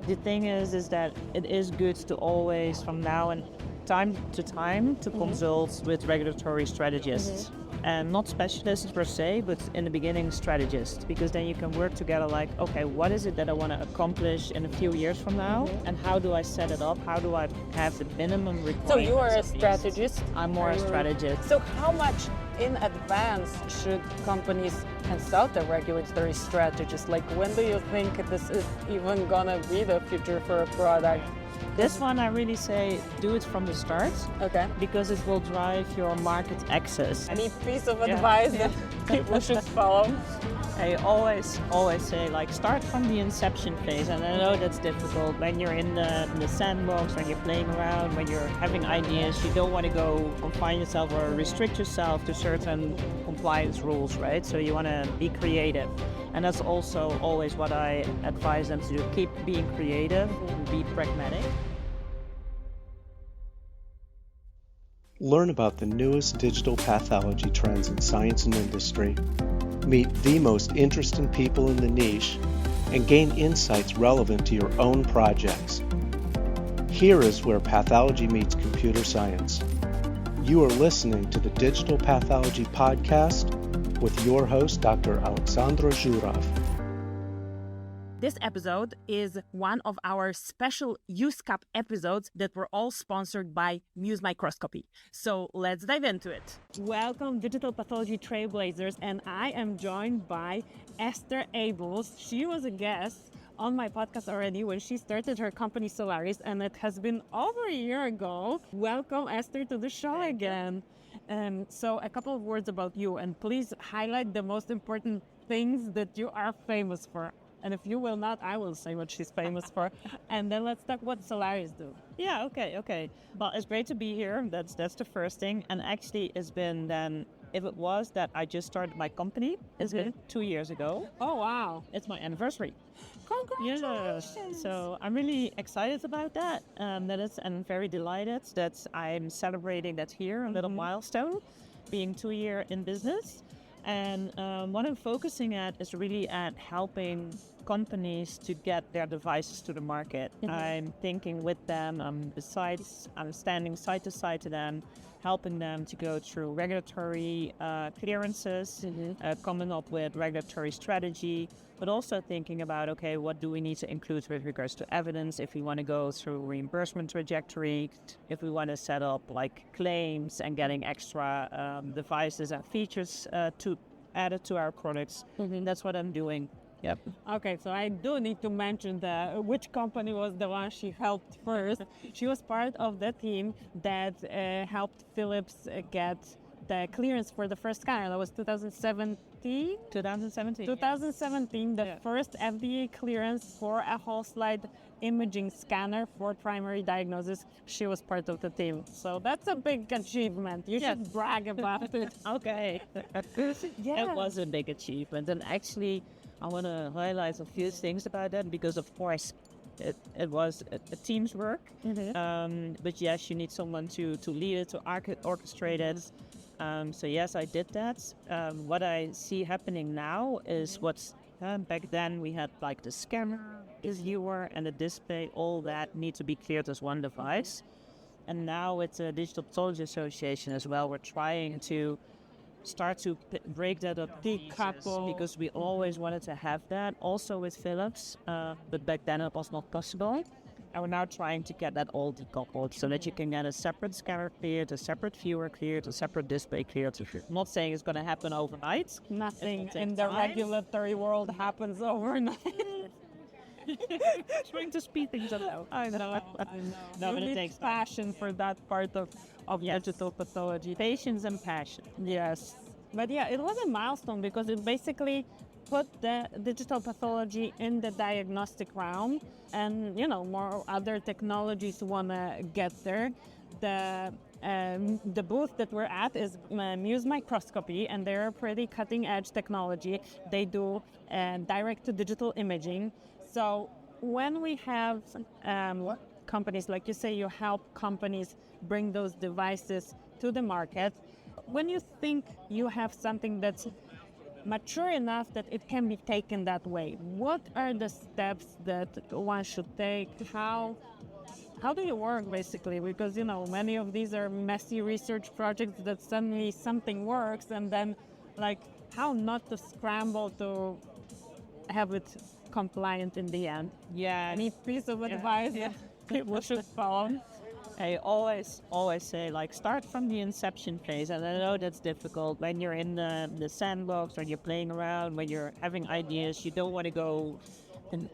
The thing is that it is good to always, from now and time to time, to consult with regulatory strategists. And not specialists per se, but in the beginning strategists, because then you can work together like, okay, what is it that I want to accomplish in a few years from now? And how do I set it up? How do I have the minimum requirements? So you are a at least? strategist? I'm more a strategist. So how much in advance should companies consult a regulatory strategist? Like when do you think this is even gonna be the future for a product? This one I really say do it from the start. Okay. Because it will drive your market access. Any piece of advice that people should follow? I always say like start from the inception phase, and I know that's difficult when you're in the sandbox, when you're playing around, when you're having ideas. You don't want to go confine yourself or restrict yourself to certain compliance rules, right? So you want to be creative, and that's also always what I advise them to do. Keep being creative, be pragmatic. Learn about the newest digital pathology trends in science and industry, meet the most interesting people in the niche, and gain insights relevant to your own projects. Here is where pathology meets computer science. You are listening to the Digital Pathology Podcast with your host, Dr. Alexandra Zhurov. This episode is one of our special USCAP episodes that were all sponsored by Muse Microscopy. So let's dive into it. Welcome, Digital Pathology Trailblazers, and I am joined by Esther Abels. She was a guest on my podcast already when she started her company Solaris, and it has been over a year ago. Welcome, Esther, to the show again. So a couple of words about you, and please highlight the most important things that you are famous for. And if you will not, I will say what she's famous for. And then let's talk what Solaris do. Yeah, okay. Well, it's great to be here. That's the first thing. And actually, it's been then, if it was that I just started my company, it's been 2 years ago. Oh, wow. It's my anniversary. Congratulations. Yeah. So I'm really excited about that. And very delighted that I'm celebrating that here, a little milestone, being 2 years in business. And what I'm focusing at is really at helping companies to get their devices to the market. I'm thinking with them, I'm standing side to side to them, helping them to go through regulatory clearances, coming up with regulatory strategy, but also thinking about, okay, what do we need to include with regards to evidence if we want to go through reimbursement trajectory, if we want to set up like claims and getting extra devices and features to add it to our products. That's what I'm doing. Yep. Okay, so I do need to mention which company was the one she helped first. She was part of the team that helped Philips get the clearance for the first scanner. That was 2017, the first FDA clearance for a whole slide imaging scanner for primary diagnosis. She was part of the team. So that's a big achievement. You should brag about it. Okay. It was a big achievement. And actually, I want to highlight a few things about that because, of course, it was a team's work. But yes, you need someone to lead it, to orchestrate it. So yes, I did that. What I see happening now is what's back then we had like the scanner, the viewer, and the display. All that need to be cleared as one device. And now with the Digital Pathology Association as well, we're trying to start to break that up, decouple, because we always wanted to have that also with Philips, but back then it was not possible. And we're now trying to get that all decoupled so that you can get a separate scanner cleared, a separate viewer cleared, a separate display cleared. I'm not saying it's going to happen overnight. Nothing in the regulatory world happens overnight. Trying to speed things up. I know. No, but you it need takes passion for that part of digital pathology. Patience and passion. Yes. But yeah, it was a milestone because it basically put the digital pathology in the diagnostic realm, and more other technologies want to get there. The booth that we're at is Muse Microscopy, and they're pretty cutting edge technology. They do direct to digital imaging. So when we have companies, like you say, you help companies bring those devices to the market. When you think you have something that's mature enough that it can be taken that way. What are the steps that one should take? How do you work, basically? Because, many of these are messy research projects that suddenly something works, and then, how not to scramble to have it compliant in the end? Yeah. Any piece of advice that people should follow? I always say, start from the inception phase. And I know that's difficult when you're in the sandbox, when you're playing around, when you're having ideas. You don't want to go and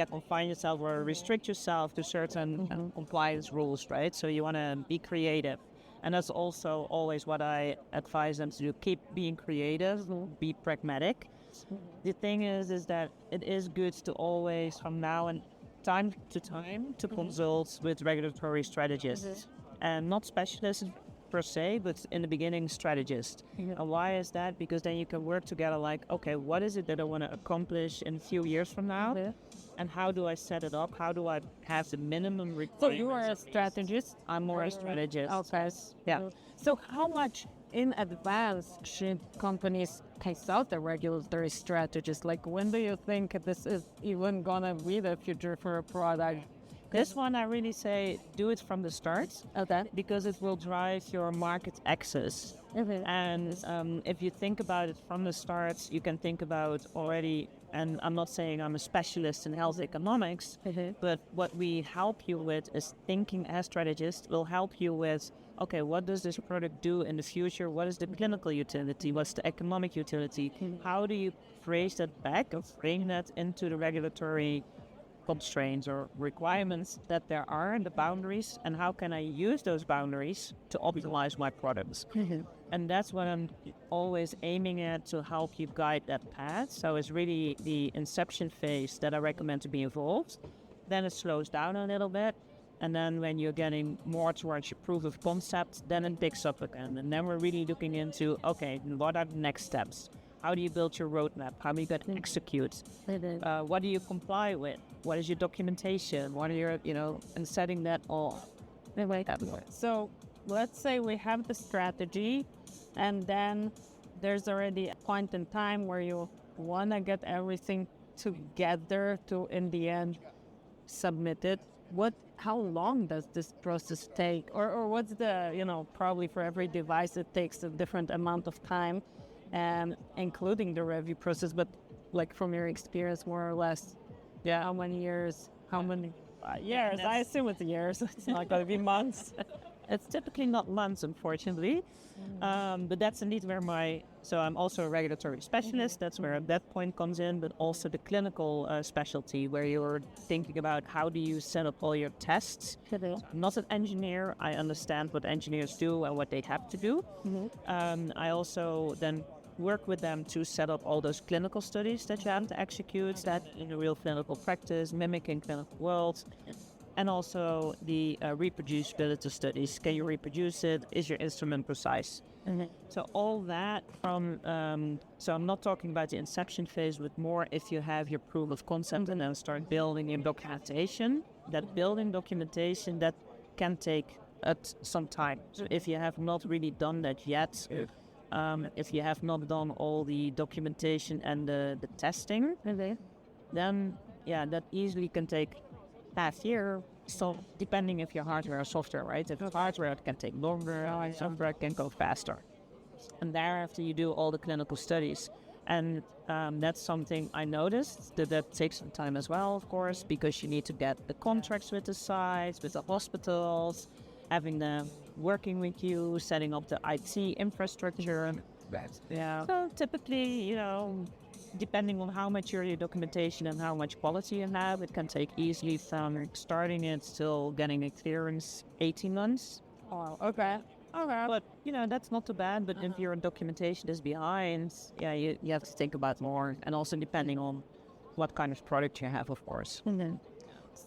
confine yourself or restrict yourself to certain compliance rules, right? So you want to be creative. And that's also always what I advise them to do. Keep being creative, be pragmatic. The thing is that it is good to always, from now and time to time, to consult with regulatory strategists. And not specialists per se, but in the beginning, strategists. And why is that? Because then you can work together okay, what is it that I want to accomplish in a few years from now? And how do I set it up? How do I have the minimum requirements? So you are a strategist? I'm more a strategist. Okay. Yeah. So how much in advance should companies consult the regulatory strategist? When do you think this is even gonna be the future for a product? This one, I really say, do it from the start. Okay. Because it will drive your market access. And if you think about it from the start, you can think about already, and I'm not saying I'm a specialist in health economics, but what we help you with is thinking as strategists will help you with, okay, what does this product do in the future? What is the clinical utility? What's the economic utility? How do you phrase that back or frame that into the regulatory constraints or requirements that there are in the boundaries, and how can I use those boundaries to optimize my products? And that's what I'm always aiming at, to help you guide that path. So it's really the inception phase that I recommend to be involved. Then it slows down a little bit. And then when you're getting more towards your proof of concept, then it picks up again. And then we're really looking into, okay, what are the next steps? How do you build your roadmap? How do you get execute? What do you comply with? What is your documentation? What are your, and setting that all. So let's say we have the strategy, and then there's already a point in time where you want to get everything together to, in the end, submit it. How long does this process take? Or what's the, probably for every device it takes a different amount of time, including the review process, but from your experience, more or less, how many years? How many years? I assume it's years. It's not going to be months. It's typically not months, unfortunately. But that's indeed where so I'm also a regulatory specialist. That's where that point comes in, but also the clinical specialty, where you're thinking about how do you set up all your tests. I'm not an engineer. I understand what engineers do and what they have to do. I also then work with them to set up all those clinical studies that you have to execute, that in a real clinical practice, mimicking clinical world. And also the reproducibility studies. Can you reproduce it? Is your instrument precise? So all that from, so I'm not talking about the inception phase, but more if you have your proof of concept and then start building your documentation. That building documentation, that can take some time. So if you have not really done that yet, if you have not done all the documentation and the testing, then that easily can take half year. So depending if your hardware or software, right? If it's hardware, it can take longer. Software can go faster. And thereafter, you do all the clinical studies. And that's something I noticed that takes some time as well, of course, because you need to get the contracts with the sites, with the hospitals, having them working with you, setting up the IT infrastructure. So typically, depending on how mature your documentation and how much quality you have, it can take easily from starting it till getting a clearance 18 months. Oh, okay. But, that's not too bad. But if your documentation is behind, you have to think about more. And also depending on what kind of product you have, of course.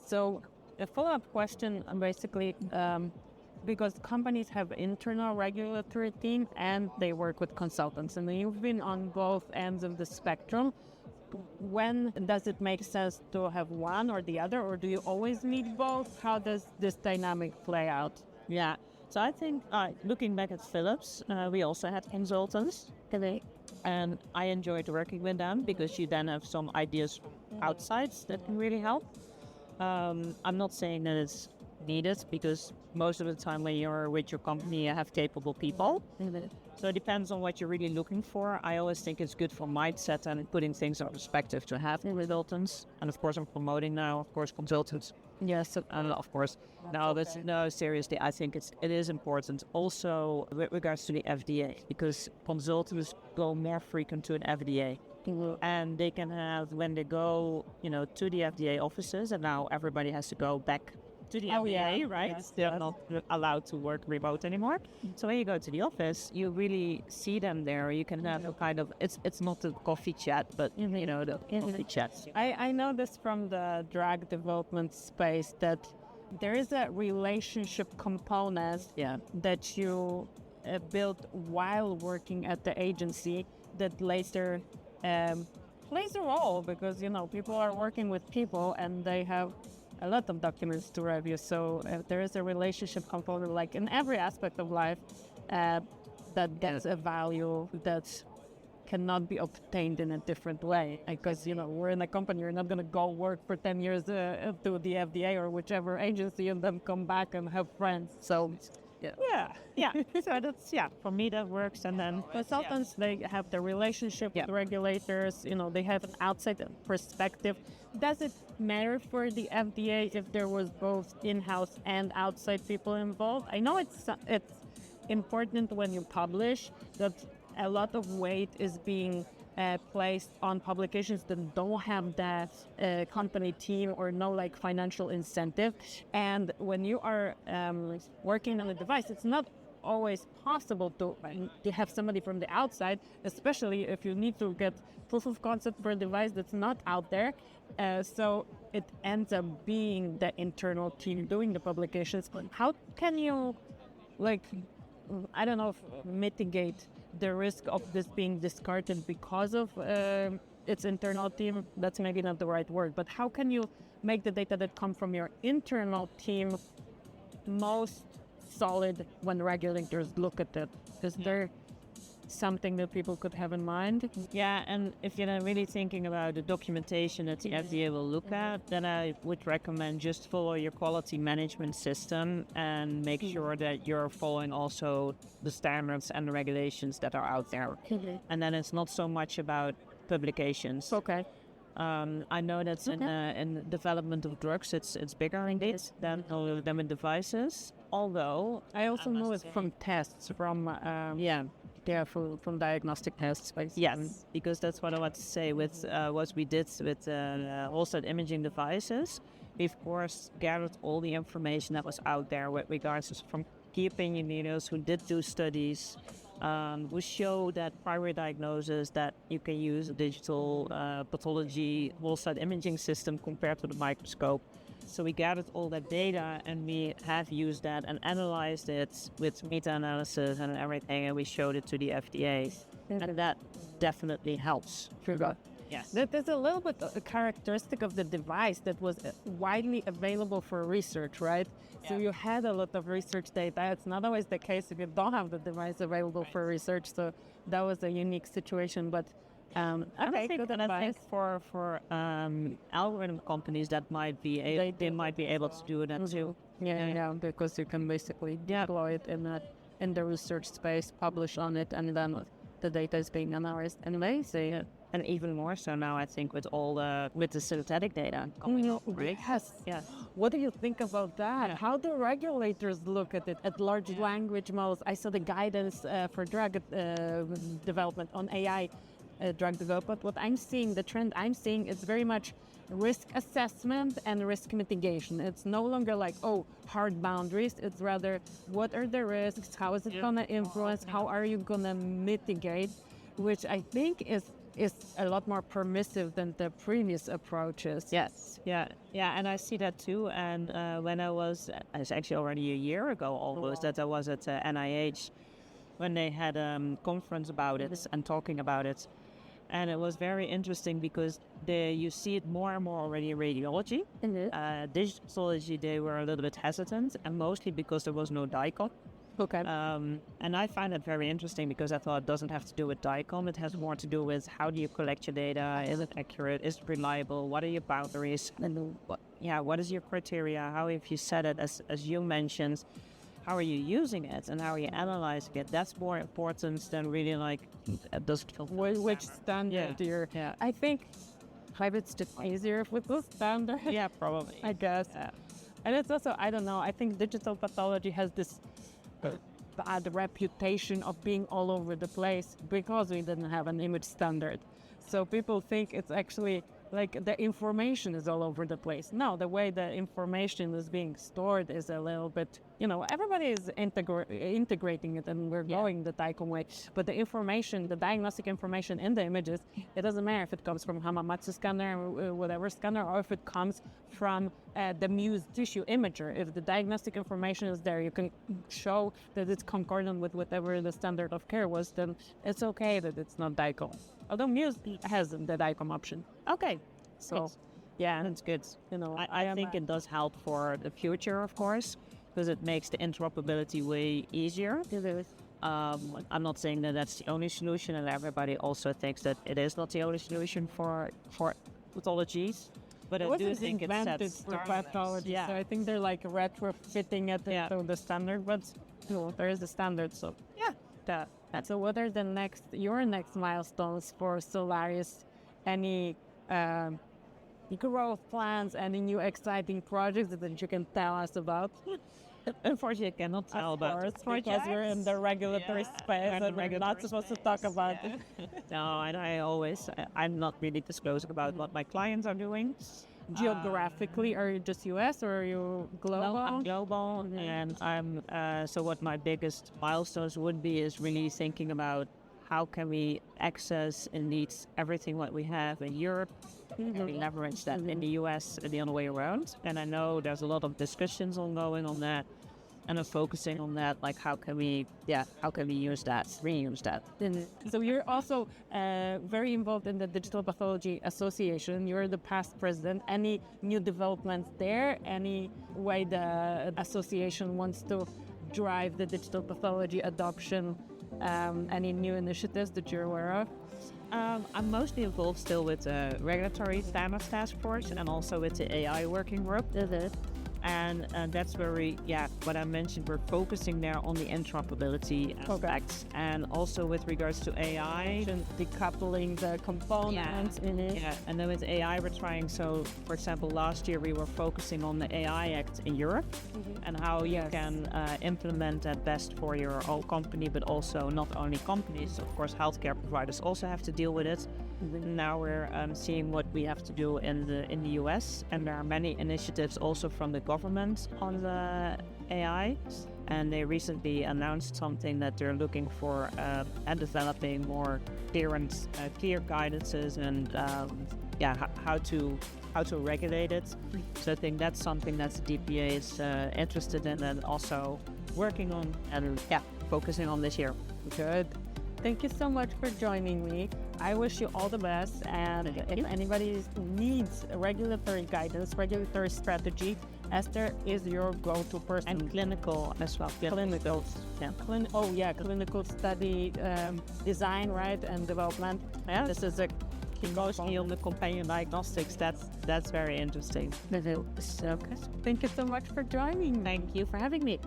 So a follow-up question, basically, because companies have internal regulatory team and they work with consultants, and you've been on both ends of the spectrum. When does it make sense to have one or the other, or do you always need both? How does this dynamic play out? Yeah, so I think looking back at Philips, we also had consultants. And I enjoyed working with them because you then have some ideas from outside that can really help. I'm not saying that it's needed because most of the time when you're with your company, you have capable people. So it depends on what you're really looking for. I always think it's good for mindset and putting things in perspective to have consultants. And of course, I'm promoting now, of course, consultants. Yes, of course. No, seriously, I think it is important. Also, with regards to the FDA, because consultants go more frequent to an FDA. And they can have, when they go, to the FDA offices, and now everybody has to go back to the FDA, right? Yes, they're not allowed to work remote anymore. So when you go to the office, you really see them there. You can have a kind of, it's not a coffee chat, but the coffee chats. I know this from the drug development space that there is a relationship component that you build while working at the agency that later plays a role because people are working with people and they have a lot of documents to review. So there is a relationship component, like in every aspect of life, that gets a value that cannot be obtained in a different way. Because we're in a company, you're not going to go work for 10 years to the FDA or whichever agency and then come back and have friends. So So that's for me that works. And then consultants, they have the relationship with regulators. They have an outside perspective. Does it matter for the FDA if there was both in-house and outside people involved? I know it's important when you publish that a lot of weight is being placed on publications that don't have that company team or no financial incentive. And when you are working on a device, it's not always possible to have somebody from the outside, especially if you need to get proof of concept for a device that's not out there. So it ends up being the internal team doing the publications. How can you, mitigate the risk of this being discarded because of its internal team? That's maybe not the right word, but how can you make the data that come from your internal team most solid when regulators look at it? Is there something that people could have in mind? Yeah, and if you're really thinking about the documentation that the FDA will look at, then I would recommend just follow your quality management system and make sure that you're following also the standards and the regulations that are out there. And then it's not so much about publications. Okay. I know that's in development of drugs, it's bigger indeed than with devices. Although I also know it's from tests, from from diagnostic tests. Yes, because that's what I want to say with what we did with also imaging devices. We of course gathered all the information that was out there with regards to from key opinion leaders who did do studies. We show that primary diagnosis that you can use a digital pathology whole-side imaging system compared to the microscope. So we gathered all that data and we have used that and analyzed it with meta-analysis and everything, and we showed it to the FDA. And that definitely helps. Yes. That is a little bit a characteristic of the device that was widely available for research, right? Yeah. So you had a lot of research data. It's not always the case if you don't have the device available for research. So that was a unique situation. But I think for algorithm companies that might be they might be able to do that too. Yeah, because you can basically deploy it in the research space, publish on it, and then the data is being analyzed anyway. So and even more so now, I think, with all with the synthetic data coming up, right? Yes. What do you think about that? Yeah. How do regulators look at it? At large language models, I saw the guidance for drug development on AI drug development. What I'm seeing, the trend I'm seeing, is very much risk assessment and risk mitigation. It's no longer hard boundaries. It's rather, what are the risks? How is it going to influence? How are you going to mitigate? Which I think is a lot more permissive than the previous approaches. Yes, yeah, and I see that too. And when it's actually already a year ago almost, that I was at NIH when they had a conference about it and talking about it. And it was very interesting because you see it more and more already in radiology. Digitology, they were a little bit hesitant, and mostly because there was no dye cut. Okay. And I find it very interesting because I thought it doesn't have to do with DICOM. It has more to do with how do you collect your data? Is it accurate? Is it reliable? What are your boundaries? And what is your criteria? How have you set it? As you mentioned, how are you using it and how are you analyzing it? That's more important than really like does it feel which standard you're. Yeah. I think maybe it's just easier with the standard. Yeah, probably. I guess. Yeah. And it's also, I don't know, I think digital pathology has this bad reputation of being all over the place because we didn't have an image standard. So people think it's actually like the information is all over the place. No, the way the information is being stored is a little bit, everybody is integrating it and we're going the DICOM way. But the information, the diagnostic information in the images, it doesn't matter if it comes from Hamamatsu scanner, whatever scanner, or if it comes from the Muse tissue imager. If the diagnostic information is there, you can show that it's concordant with whatever the standard of care was, then it's okay that it's not DICOM. Although Muse has the DICOM option. Okay. So, yeah, that's good. I think it does help for the future, of course, because it makes the interoperability way easier. I'm not saying that that's the only solution, and everybody also thinks that it is not the only solution for pathologies. But I do think it sets for pathology. Yeah. So I think they're like retrofitting it into the standard, but there is the standard. So So what are your next milestones for Solaris? Any growth plans? Any new exciting projects that you can tell us about? Unfortunately, I cannot tell about it because we're in the regulatory space and we're not supposed to talk about it. No, and I'm not really disclosing about what my clients are doing. Geographically, are you just US or are you global? No, I'm global, and I'm. So what my biggest milestones would be is really thinking about how can we access indeed everything what we have in Europe. We leverage that in the US and the other way around. And I know there's a lot of discussions ongoing on that. And I'm focusing on that, like how can we reuse that? So you're also very involved in the Digital Pathology Association. You're the past president. Any new developments there? Any way the association wants to drive the digital pathology adoption? Any new initiatives that you're aware of? I'm mostly involved still with the regulatory standards task force and also with the AI working group. And that's where what I mentioned, we're focusing there on the interoperability aspects. And also with regards to AI. Decoupling the components in it. Yeah, and then with AI we're trying, so for example, last year we were focusing on the AI Act in Europe and how you can implement that best for your whole company, but also not only companies, of course, healthcare providers also have to deal with it. Now we're seeing what we have to do in the US, and there are many initiatives also from the government on the AI, and they recently announced something that they're looking for and developing more clear guidances and how to regulate it. So I think that's something that the DPA is interested in and also working on and focusing on this year. Good. Thank you so much for joining me. I wish you all the best. And if anybody needs regulatory guidance, regulatory strategy, Esther is your go-to person. And clinical as well. Clinical. Clinical study design, right, and development. Yeah. This is a mostly on the companion diagnostics. That's very interesting. Okay. Thank you so much for joining. Thank you for having me.